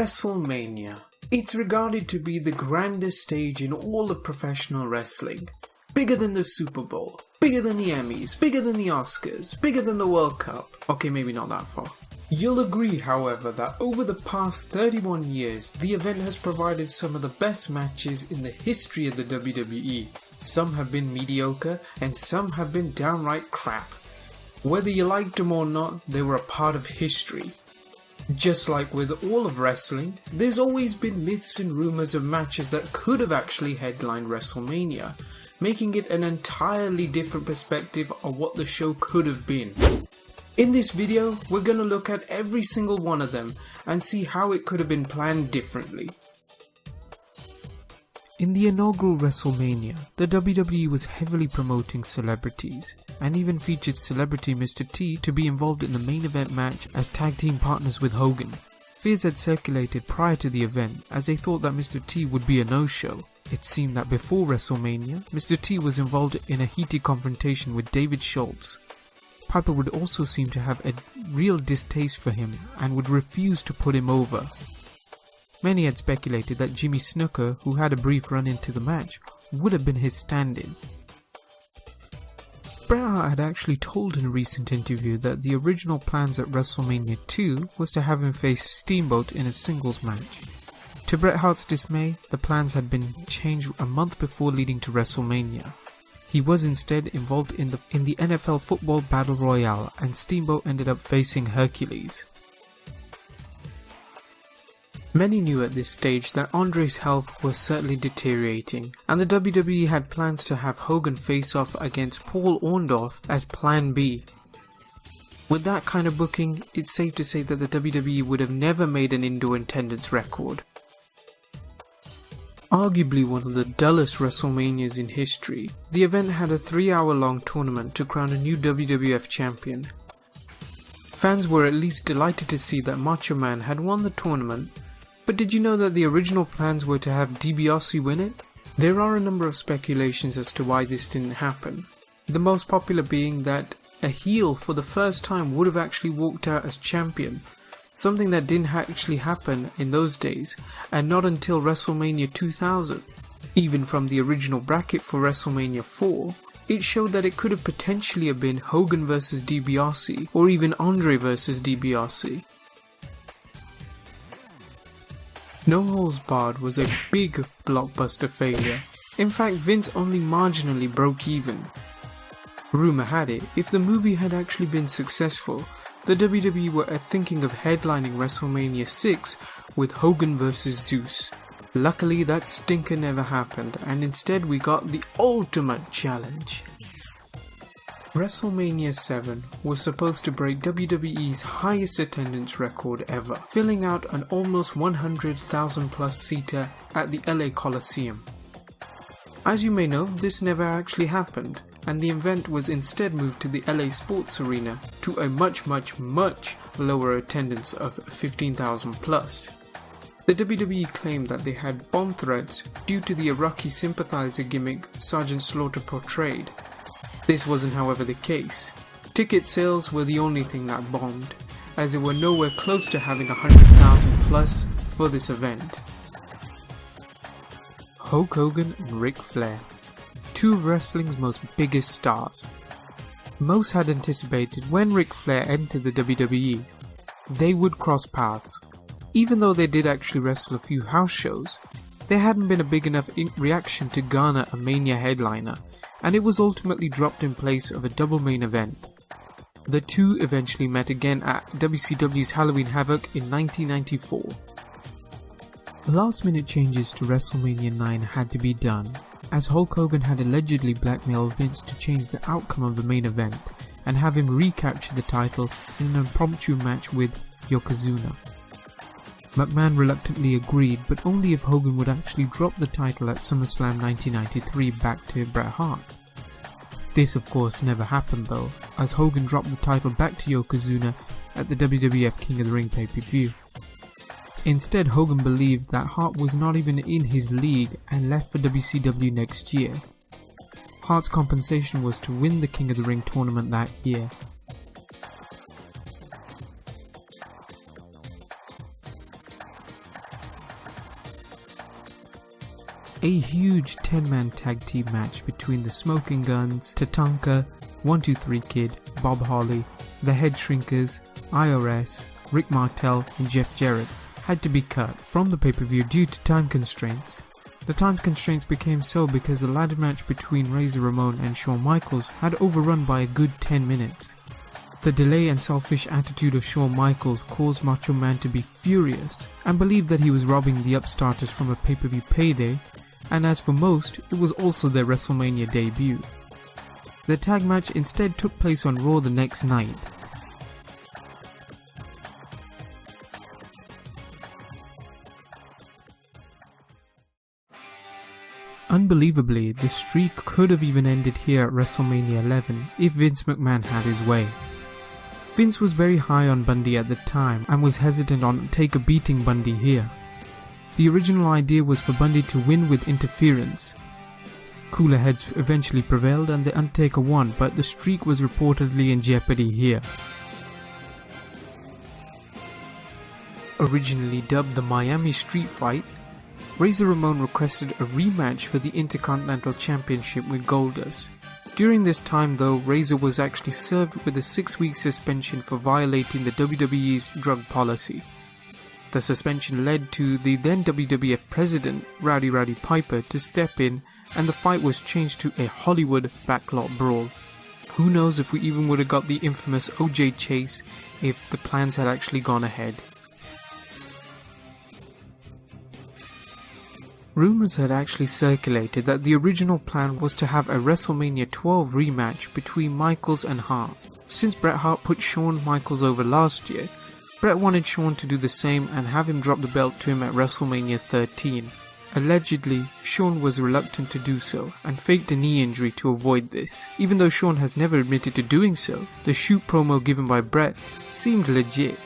Wrestlemania. It's regarded to be the grandest stage in all of professional wrestling. Bigger than the Super Bowl, bigger than the Emmys, bigger than the Oscars, bigger than the World Cup. Okay, maybe not that far. You'll agree, however, that over the past 31 years, the event has provided some of the best matches in the history of the WWE. Some have been mediocre, and some have been downright crap. Whether you liked them or not, they were a part of history. Just like with all of wrestling, there's always been myths and rumours of matches that could have actually headlined WrestleMania, making it an entirely different perspective of what the show could have been. In this video, we're going to look at every single one of them and see how it could have been planned differently. In the inaugural WrestleMania, the WWE was heavily promoting celebrities, and even featured celebrity Mr. T to be involved in the main event match as tag team partners with Hogan. Fears had circulated prior to the event as they thought that Mr. T would be a no-show. It seemed that before WrestleMania, Mr. T was involved in a heated confrontation with David Schultz. Piper would also seem to have a real distaste for him and would refuse to put him over. Many had speculated that Jimmy Snuka, who had a brief run into the match, would have been his stand-in. Bret Hart had actually told in a recent interview that the original plans at WrestleMania 2 was to have him face Steamboat in a singles match. To Bret Hart's dismay, the plans had been changed a month before leading to WrestleMania. He was instead involved in the NFL Football Battle Royale, and Steamboat ended up facing Hercules. Many knew at this stage that Andre's health was certainly deteriorating, and the WWE had plans to have Hogan face off against Paul Orndorff as Plan B. With that kind of booking, it's safe to say that the WWE would have never made an indoor attendance record. Arguably one of the dullest WrestleManias in history, the event had a 3-hour-long tournament to crown a new WWF champion. Fans were at least delighted to see that Macho Man had won the tournament, but did you know that the original plans were to have DiBiase win it? There are a number of speculations as to why this didn't happen, the most popular being that a heel for the first time would have actually walked out as champion, something that didn't actually happen in those days, and not until WrestleMania 2000. Even from the original bracket for WrestleMania 4, it showed that it could have potentially have been Hogan vs DiBiase, or even Andre vs DiBiase. No Holds Barred was a big blockbuster failure. In fact, Vince only marginally broke even. Rumour had it, if the movie had actually been successful, the WWE were thinking of headlining WrestleMania 6 with Hogan vs Zeus. Luckily that stinker never happened, and instead we got the ultimate challenge. WrestleMania 7 was supposed to break WWE's highest attendance record ever, filling out an almost 100,000 plus seater at the LA Coliseum. As you may know, this never actually happened, and the event was instead moved to the LA Sports Arena to a much lower attendance of 15,000 plus. The WWE claimed that they had bomb threats due to the Iraqi sympathizer gimmick Sergeant Slaughter portrayed. This wasn't however the case. Ticket sales were the only thing that bombed, as they were nowhere close to having 100,000 plus for this event. Hulk Hogan and Ric Flair, two of wrestling's most biggest stars. Most had anticipated when Ric Flair entered the WWE, they would cross paths. Even though they did actually wrestle a few house shows, there hadn't been a big enough reaction to garner a Mania headliner, and it was ultimately dropped in place of a double main event. The two eventually met again at WCW's Halloween Havoc in 1994. Last minute changes to WrestleMania 9 had to be done, as Hulk Hogan had allegedly blackmailed Vince to change the outcome of the main event and have him recapture the title in an impromptu match with Yokozuna. McMahon reluctantly agreed, but only if Hogan would actually drop the title at SummerSlam 1993 back to Bret Hart. This of course never happened though, as Hogan dropped the title back to Yokozuna at the WWF King of the Ring pay-per-view. Instead, Hogan believed that Hart was not even in his league and left for WCW next year. Hart's compensation was to win the King of the Ring tournament that year. a huge 10-man tag team match between the Smoking Guns, Tatanka, 123 Kid, Bob Holly, the Head Shrinkers, IRS, Rick Martel and Jeff Jarrett had to be cut from the pay-per-view due to time constraints. The time constraints became so because the ladder match between Razor Ramon and Shawn Michaels had overrun by a good 10 minutes. The delay and selfish attitude of Shawn Michaels caused Macho Man to be furious and believed that he was robbing the upstarters from a pay-per-view payday, and as for most, it was also their WrestleMania debut. The tag match instead took place on Raw the next night. Unbelievably, the streak could have even ended here at WrestleMania 11 if Vince McMahon had his way. Vince was very high on Bundy at the time and was hesitant on Taker beating Bundy here. The original idea was for Bundy to win with interference. Cooler heads eventually prevailed and The Undertaker won, but the streak was reportedly in jeopardy here. Originally dubbed the Miami Street Fight, Razor Ramon requested a rematch for the Intercontinental Championship with Goldust. During this time though, Razor was actually served with a 6-week suspension for violating the WWE's drug policy. The suspension led to the then WWF president, Rowdy Roddy Piper, to step in, and the fight was changed to a Hollywood backlot brawl. Who knows if we even would have got the infamous OJ chase if the plans had actually gone ahead. Rumours had actually circulated that the original plan was to have a WrestleMania 12 rematch between Michaels and Hart. Since Bret Hart put Shawn Michaels over last year, Bret wanted Shawn to do the same and have him drop the belt to him at WrestleMania 13. Allegedly, Shawn was reluctant to do so and faked a knee injury to avoid this. Even though Shawn has never admitted to doing so, the shoot promo given by Bret seemed legit.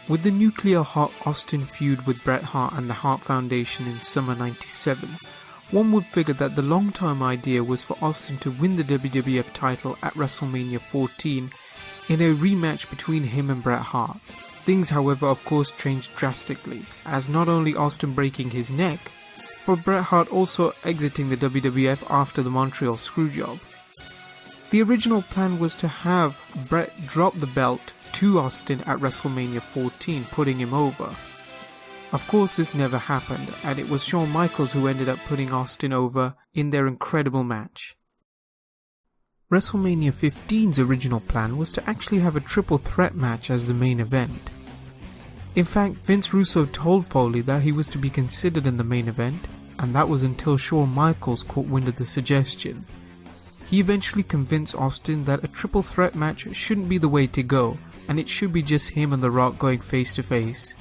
With the nuclear hot Austin feud with Bret Hart and the Hart Foundation in summer '97, one would figure that the long-term idea was for Austin to win the WWF title at WrestleMania 14 in a rematch between him and Bret Hart. Things however of course changed drastically, as not only Austin breaking his neck, but Bret Hart also exiting the WWF after the Montreal Screwjob. The original plan was to have Bret drop the belt to Austin at WrestleMania 14, putting him over. Of course this never happened, and it was Shawn Michaels who ended up putting Austin over in their incredible match. WrestleMania 15's original plan was to actually have a triple threat match as the main event. In fact, Vince Russo told Foley that he was to be considered in the main event, and that was until Shawn Michaels caught wind of the suggestion. He eventually convinced Austin that a triple threat match shouldn't be the way to go, and it should be just him and The Rock going face to face.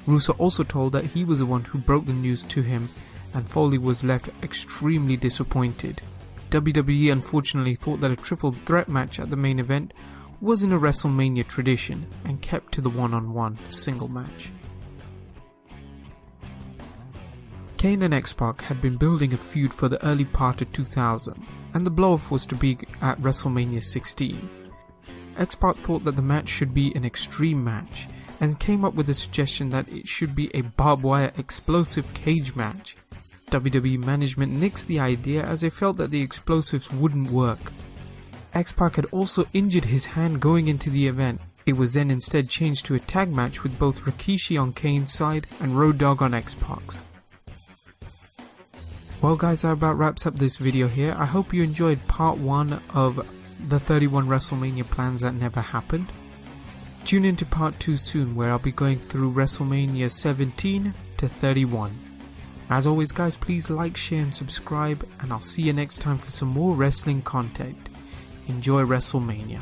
Russo also told that he was the one who broke the news to him, and Foley was left extremely disappointed. WWE unfortunately thought that a triple threat match at the main event wasn't a WrestleMania tradition and kept to the one-on-one single match. Kane and X-Pac had been building a feud for the early part of 2000, and the blow-off was to be at WrestleMania 16. X-Pac thought that the match should be an extreme match, and came up with a suggestion that it should be a barbed wire explosive cage match. WWE management nixed the idea as they felt that the explosives wouldn't work. X-Pac had also injured his hand going into the event. It was then instead changed to a tag match with both Rikishi on Kane's side and Road Dogg on X-Pac's. Well guys, that about wraps up this video here. I hope you enjoyed part 1 of the 31 WrestleMania plans that never happened. Tune in to part 2 soon, where I'll be going through WrestleMania 17 to 31. As always guys, please like, share and subscribe, and I'll see you next time for some more wrestling content. Enjoy WrestleMania.